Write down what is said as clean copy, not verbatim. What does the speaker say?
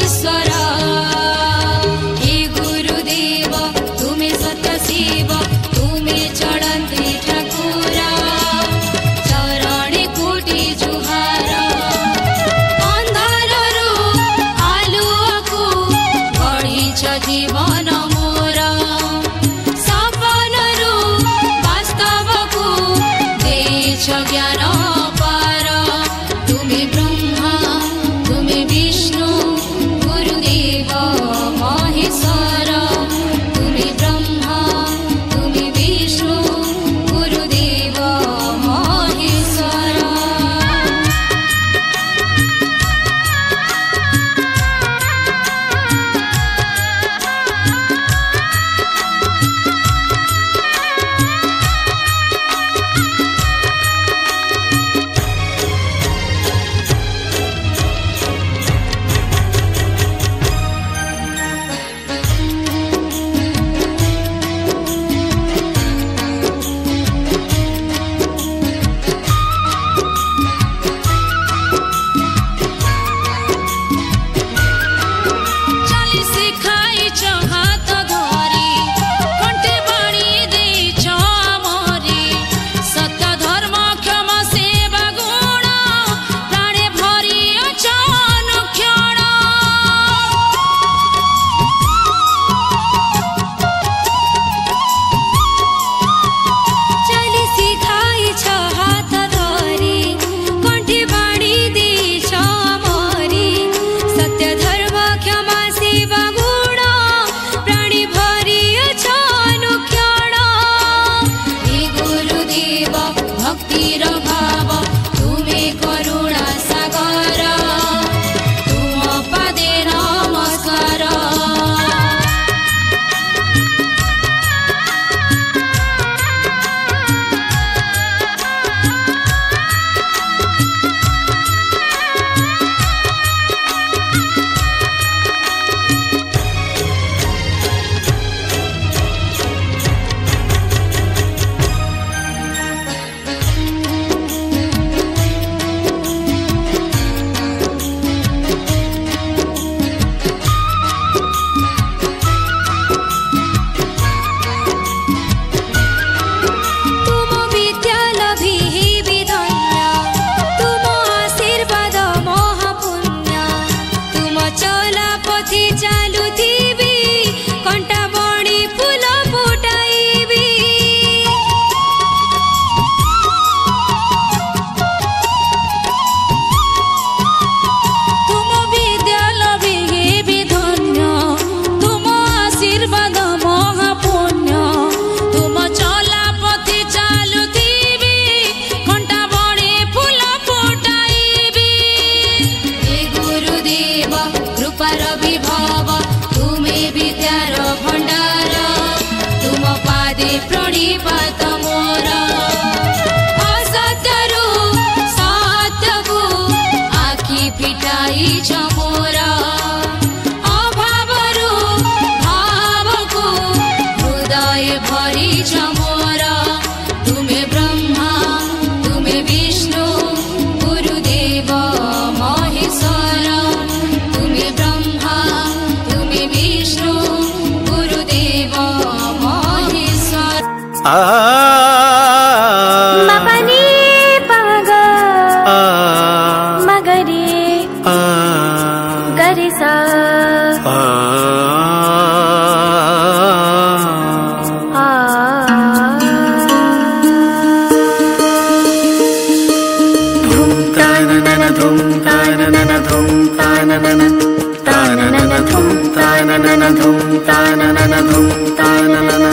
ईश्वर हे गुरुदेव तुमे सत्य शिव तुमे चढ़ंती ठाकुर चरणे कोटि जुहार अंधाररू आलुअकु गढ़िछ जीवन मोर सपनरू वास्तवकु देइछ ज्ञान पार तुमे ब्रह्मा तुमे विष्णु गुरुदेव महेश्वर तुमे ब्रह्मा तुमे विष्णु गुरुदेव महेश्वर चली सिखाइछ हाथ धरी कंठे बाणी देइछ मोरी सत्य धर्म क्षमा सेवा गुण प्राणे भरी अछ अनुक्षण चली सिखाइछ हाथ धरी कंठे बाणी देइछ मोरी सत्य धर्म क्षमा सेवा गुण प्राणी भरी अछ अनुक्षण हे गुरुदेव भक्तिर भाव तुमे करुणा सागर तुम पादे नमस्कार तुम विद्या लभि विधन्य तुम आशीर्वाद महापुण्य तुम चला पथि चालुथिबी कंटा बणी फूल फुटाइबी तुम विद्या लभि विधन्य तुम आशीर्वाद महापुण्य तुम चला पथि चालुथिबी कंटा बणी फूल फुटाइबी हे गुरुदेव कृपार विभव तुमे विद्यार भंडार तुम पादे प्रणिपात मोर असत्यरू सत्यकु आखि फिटाइछ मोर अभावरू भावकु हृदय भरिछ मोर तुमे ब्रह्मा तुमे विष्णु गुरुदेव महेश्वर तुमे ब्रह्मा तुमे विष्णु गुरुदेव महेश्वर मपनी पग मगरी गरिसा धूम ताननन धूम ताननन धूम ताननन ताननन धूम ताननन धूम ताननन धूम ताननन